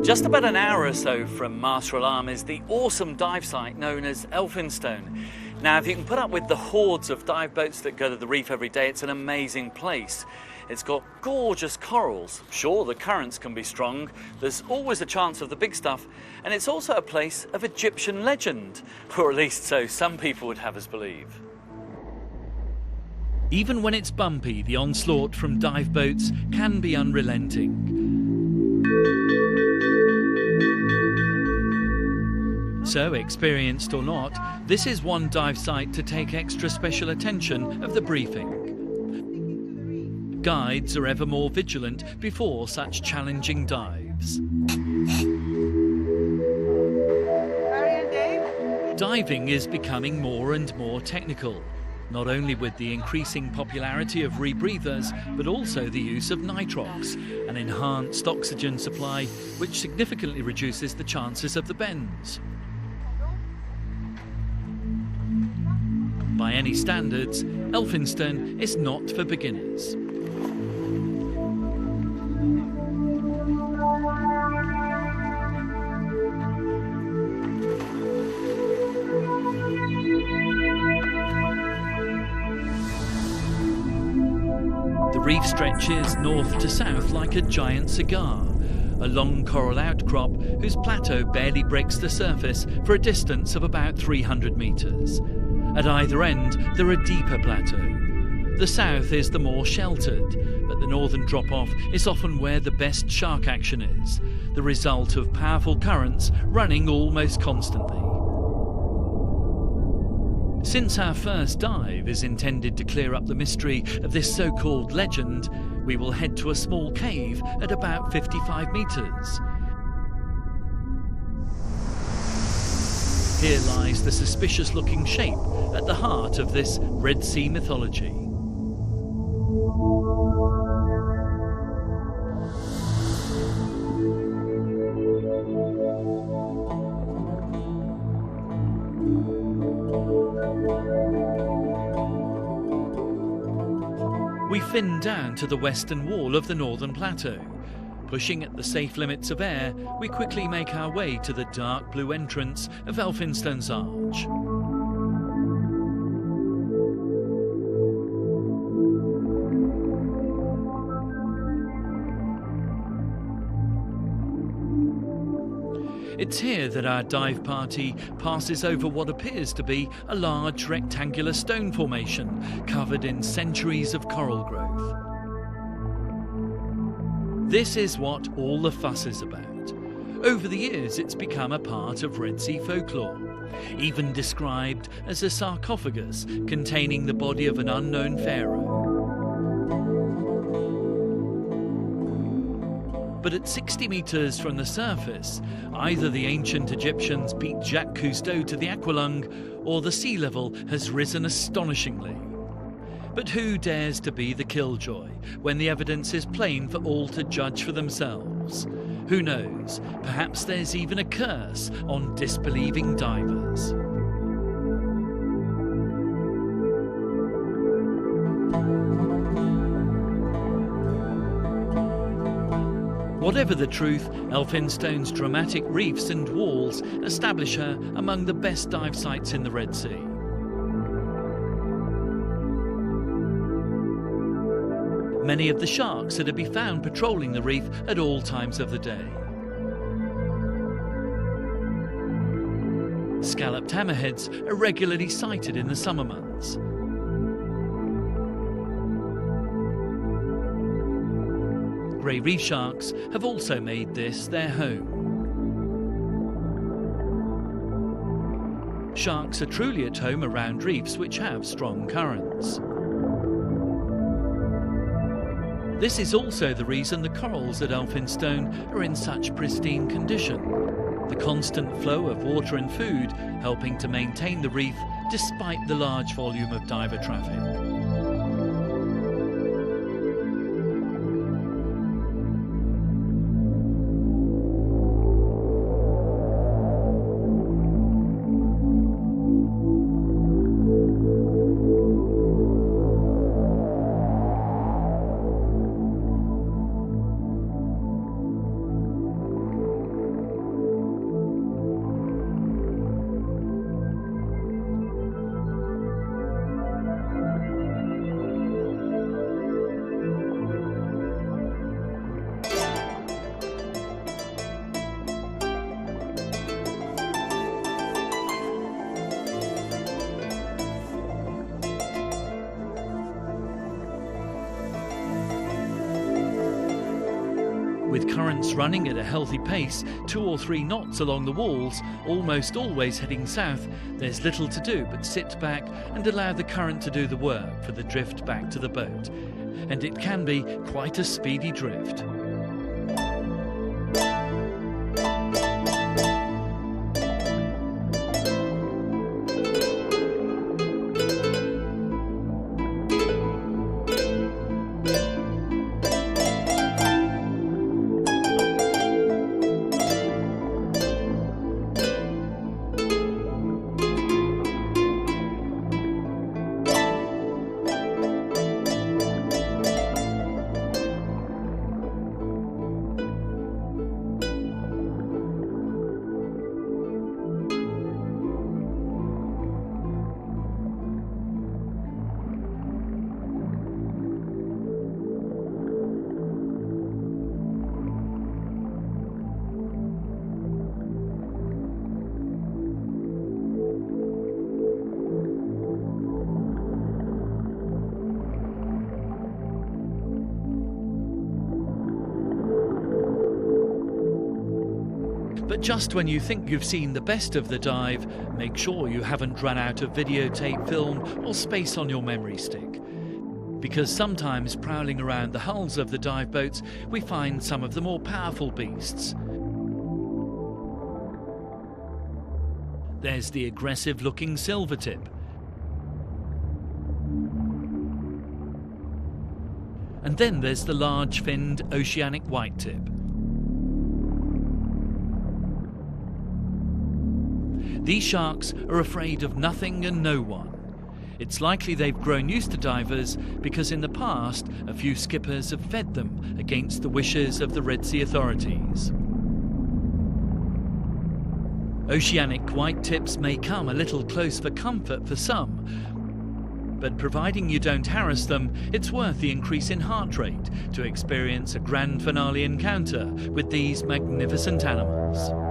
Just about an hour or so from Marshall Alarm is the awesome dive site known as Elphinstone. Now, if you can put up with the hordes of dive boats that go to the reef every day, it's an amazing place. It's got gorgeous corals. Sure, the currents can be strong. There's always a chance of the big stuff. And it's also a place of Egyptian legend, or at least so some people would have us believe. Even when it's bumpy, the onslaught from dive boats can be unrelenting. So, experienced or not, this is one dive site to take extra special attention of the briefing. Guides are ever more vigilant before such challenging dives. Diving is becoming more and more technical, not only with the increasing popularity of rebreathers, but also the use of nitrox, an enhanced oxygen supply which significantly reduces the chances of the bends. By any standards, Elphinstone is not for beginners. The reef stretches north to south like a giant cigar, a long coral outcrop whose plateau barely breaks the surface for a distance of about 300 metres. At either end, there are deeper plateaux. The south is the more sheltered, but the northern drop-off is often where the best shark action is, the result of powerful currents running almost constantly. Since our first dive is intended to clear up the mystery of this so-called legend, we will head to a small cave at about 55 metres. Here lies the suspicious-looking shape at the heart of this Red Sea mythology. We fin down to the western wall of the northern plateau. Pushing at the safe limits of air, we quickly make our way to the dark blue entrance of Elphinstone's Arch. It's here that our dive party passes over what appears to be a large rectangular stone formation covered in centuries of coral growth. This is what all the fuss is about. Over the years, it's become a part of Red Sea folklore, even described as a sarcophagus containing the body of an unknown pharaoh. But at 60 metres from the surface, either the ancient Egyptians beat Jacques Cousteau to the aqualung, or the sea level has risen astonishingly. But who dares to be the killjoy when the evidence is plain for all to judge for themselves? Who knows, perhaps there's even a curse on disbelieving divers. Whatever the truth, Elphinstone's dramatic reefs and walls establish her among the best dive sites in the Red Sea. Many of the sharks are to be found patrolling the reef at all times of the day. Scalloped hammerheads are regularly sighted in the summer months. Grey reef sharks have also made this their home. Sharks are truly at home around reefs which have strong currents. This is also the reason the corals at Elphinstone are in such pristine condition. The constant flow of water and food helping to maintain the reef despite the large volume of diver traffic. With currents running at a healthy pace, 2 or 3 knots along the walls, almost always heading south, there's little to do but sit back and allow the current to do the work for the drift back to the boat. And it can be quite a speedy drift. But just when you think you've seen the best of the dive, make sure you haven't run out of videotape, film or space on your memory stick. Because sometimes prowling around the hulls of the dive boats, we find some of the more powerful beasts. There's the aggressive-looking silvertip. And then there's the large-finned Oceanic whitetip. These sharks are afraid of nothing and no one. It's likely they've grown used to divers because in the past a few skippers have fed them against the wishes of the Red Sea authorities. Oceanic whitetips may come a little close for comfort for some, but providing you don't harass them, it's worth the increase in heart rate to experience a grand finale encounter with these magnificent animals.